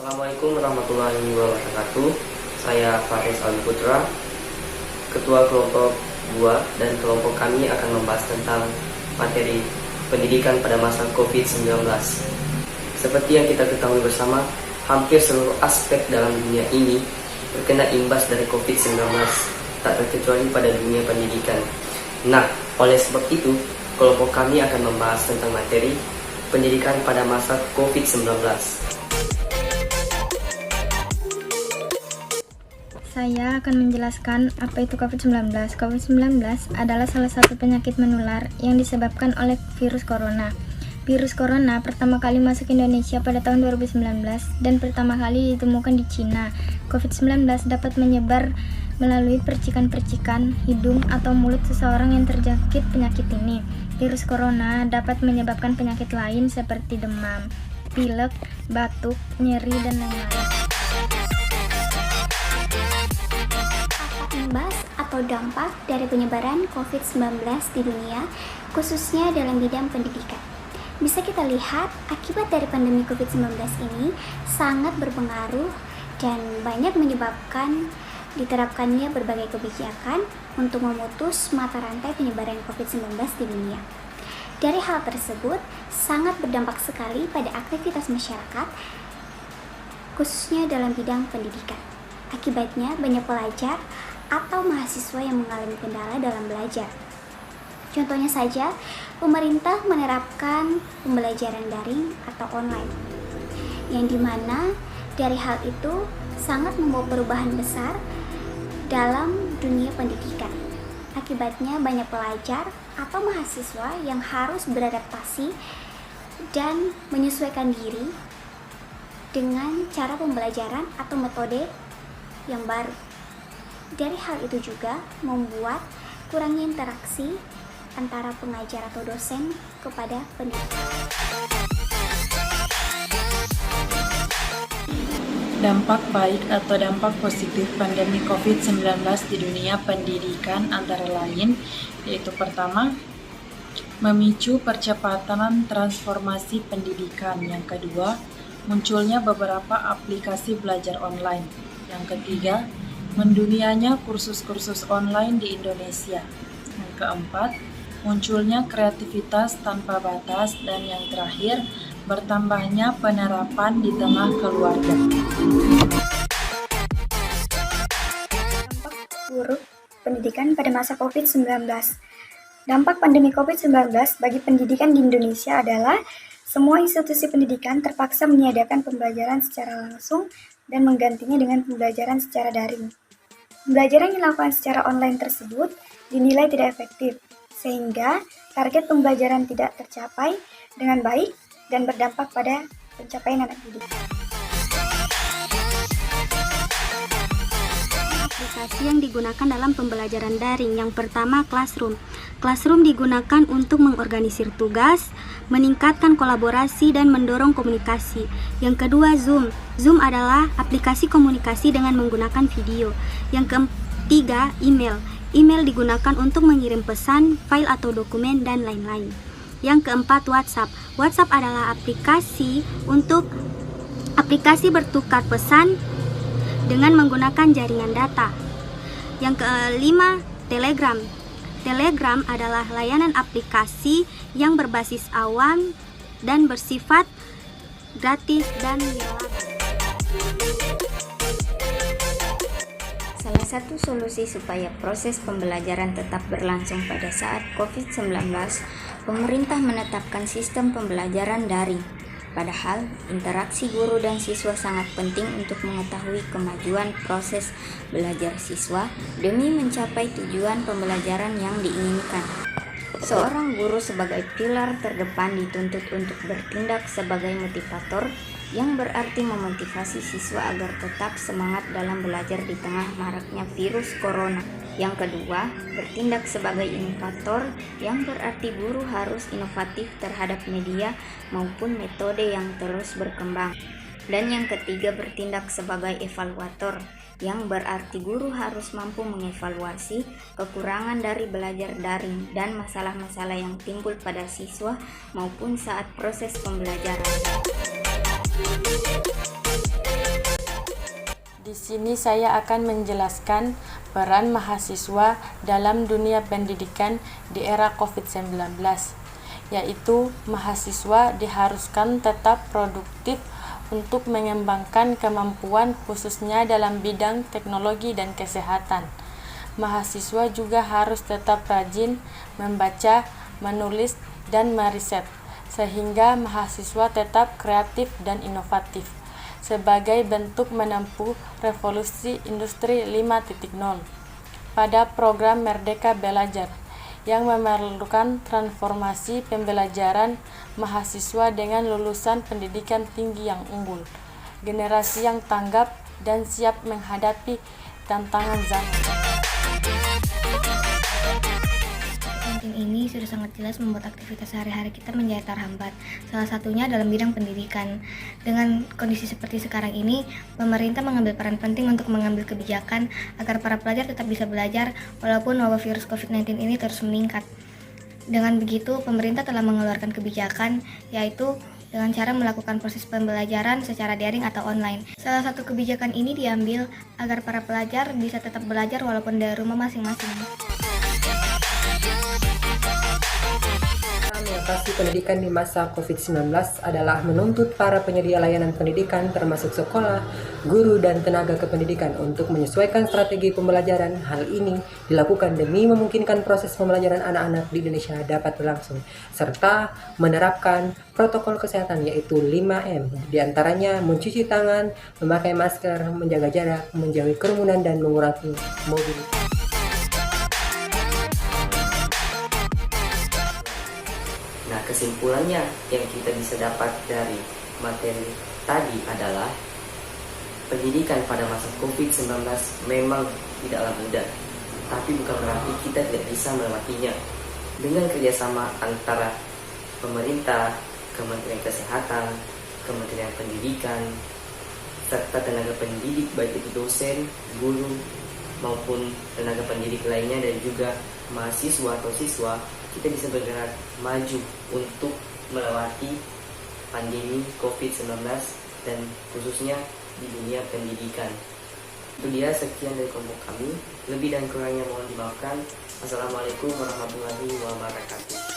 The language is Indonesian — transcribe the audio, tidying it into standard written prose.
Assalamualaikum warahmatullahi wabarakatuh. Saya Faris Alwi Putra, Ketua Kelompok 2, dan kelompok kami akan membahas tentang materi pendidikan pada masa COVID-19. Seperti yang kita ketahui bersama, hampir seluruh aspek dalam dunia ini terkena imbas dari COVID-19, tak terkecuali pada dunia pendidikan. Nah, oleh sebab itu, kelompok kami akan membahas tentang materi pendidikan pada masa COVID-19. Saya akan menjelaskan apa itu COVID-19. COVID-19 adalah salah satu penyakit menular yang disebabkan oleh virus corona. Virus corona pertama kali masuk Indonesia pada tahun 2019 dan pertama kali ditemukan di Cina. COVID-19 dapat menyebar melalui percikan-percikan hidung atau mulut seseorang yang terjangkit penyakit ini. Virus corona dapat menyebabkan penyakit lain seperti demam, pilek, batuk, nyeri, dan lain-lain. Imbas atau dampak dari penyebaran COVID-19 di dunia, khususnya dalam bidang pendidikan. Bisa kita lihat, akibat dari pandemi COVID-19 ini sangat berpengaruh dan banyak menyebabkan diterapkannya berbagai kebijakan untuk memutus mata rantai penyebaran COVID-19 di dunia. Dari hal tersebut, sangat berdampak sekali pada aktivitas masyarakat, khususnya dalam bidang pendidikan. Akibatnya, banyak pelajar atau mahasiswa yang mengalami kendala dalam belajar. Contohnya saja, pemerintah menerapkan pembelajaran daring atau online, yang dimana dari hal itu sangat membawa perubahan besar dalam dunia pendidikan. Akibatnya banyak pelajar atau mahasiswa yang harus beradaptasi dan menyesuaikan diri dengan cara pembelajaran atau metode yang baru. Dari hal itu juga membuat kurangnya interaksi antara pengajar atau dosen kepada pendidik. Dampak baik atau dampak positif pandemi COVID-19 di dunia pendidikan antara lain yaitu pertama, memicu percepatan transformasi pendidikan. Yang kedua, munculnya beberapa aplikasi belajar online. Yang ketiga, mendunianya kursus-kursus online di Indonesia. Yang keempat, munculnya kreativitas tanpa batas. Dan yang terakhir, bertambahnya penerapan di tengah keluarga. Dampak buruk pendidikan pada masa COVID-19. Dampak pandemi COVID-19 bagi pendidikan di Indonesia adalah semua institusi pendidikan terpaksa meniadakan pembelajaran secara langsung dan menggantinya dengan pembelajaran secara daring. Pembelajaran yang dilakukan secara online tersebut dinilai tidak efektif, sehingga target pembelajaran tidak tercapai dengan baik dan berdampak pada pencapaian anak didik. Aplikasi yang digunakan dalam pembelajaran daring. Yang pertama, Classroom. Classroom digunakan untuk mengorganisir tugas, meningkatkan kolaborasi, dan mendorong komunikasi. Yang kedua, Zoom. Zoom adalah aplikasi komunikasi dengan menggunakan video. Yang ketiga, Email. Email digunakan untuk mengirim pesan, file atau dokumen, dan lain-lain. Yang keempat, WhatsApp. WhatsApp adalah aplikasi bertukar pesan dengan menggunakan jaringan data. Yang kelima, Telegram. Telegram adalah layanan aplikasi yang berbasis awam dan bersifat gratis dan relawan. Salah satu solusi supaya proses pembelajaran tetap berlangsung pada saat COVID-19, pemerintah menetapkan sistem pembelajaran daring. Padahal, interaksi guru dan siswa sangat penting untuk mengetahui kemajuan proses belajar siswa demi mencapai tujuan pembelajaran yang diinginkan. Seorang guru sebagai pilar terdepan dituntut untuk bertindak sebagai motivator, yang berarti memotivasi siswa agar tetap semangat dalam belajar di tengah maraknya virus corona. Yang kedua, bertindak sebagai inovator, yang berarti guru harus inovatif terhadap media maupun metode yang terus berkembang. Dan yang ketiga, bertindak sebagai evaluator, yang berarti guru harus mampu mengevaluasi kekurangan dari belajar daring dan masalah-masalah yang timbul pada siswa maupun saat proses pembelajaran. Di sini saya akan menjelaskan peran mahasiswa dalam dunia pendidikan di era COVID-19, yaitu mahasiswa diharuskan tetap produktif untuk mengembangkan kemampuan khususnya dalam bidang teknologi dan kesehatan. Mahasiswa juga harus tetap rajin membaca, menulis, dan meriset, sehingga mahasiswa tetap kreatif dan inovatif sebagai bentuk menempuh revolusi industri 5.0 pada program Merdeka Belajar yang memerlukan transformasi pembelajaran mahasiswa dengan lulusan pendidikan tinggi yang unggul, generasi yang tanggap dan siap menghadapi tantangan zaman. Ini sudah sangat jelas membuat aktivitas sehari-hari kita menjadi terhambat, salah satunya dalam bidang pendidikan. Dengan kondisi seperti sekarang ini, pemerintah mengambil peran penting untuk mengambil kebijakan agar para pelajar tetap bisa belajar walaupun wabah virus COVID-19 ini terus meningkat. Dengan begitu, pemerintah telah mengeluarkan kebijakan, yaitu dengan cara melakukan proses pembelajaran secara daring atau online. Salah satu kebijakan ini diambil agar para pelajar bisa tetap belajar walaupun dari rumah masing-masing. Mengatasi pendidikan di masa COVID-19 adalah menuntut para penyedia layanan pendidikan termasuk sekolah, guru, dan tenaga kependidikan untuk menyesuaikan strategi pembelajaran. Hal ini dilakukan demi memungkinkan proses pembelajaran anak-anak di Indonesia dapat berlangsung, serta menerapkan protokol kesehatan yaitu 5M, diantaranya mencuci tangan, memakai masker, menjaga jarak, menjauhi kerumunan, dan mengurangi mobilitas. Nah, kesimpulannya yang kita bisa dapat dari materi tadi adalah pendidikan pada masa COVID-19 memang tidaklah mudah, tapi bukan berarti kita tidak bisa melewatinya. Dengan kerjasama antara pemerintah, Kementerian Kesehatan, Kementerian Pendidikan, serta tenaga pendidik baik itu dosen, guru, maupun tenaga pendidik lainnya dan juga mahasiswa atau siswa, kita bisa bergerak maju untuk melewati pandemi COVID-19 dan khususnya di dunia pendidikan. Itu dia, sekian dari kelompok kami. Lebih dan kurangnya mohon dimaafkan. Assalamualaikum warahmatullahi wabarakatuh.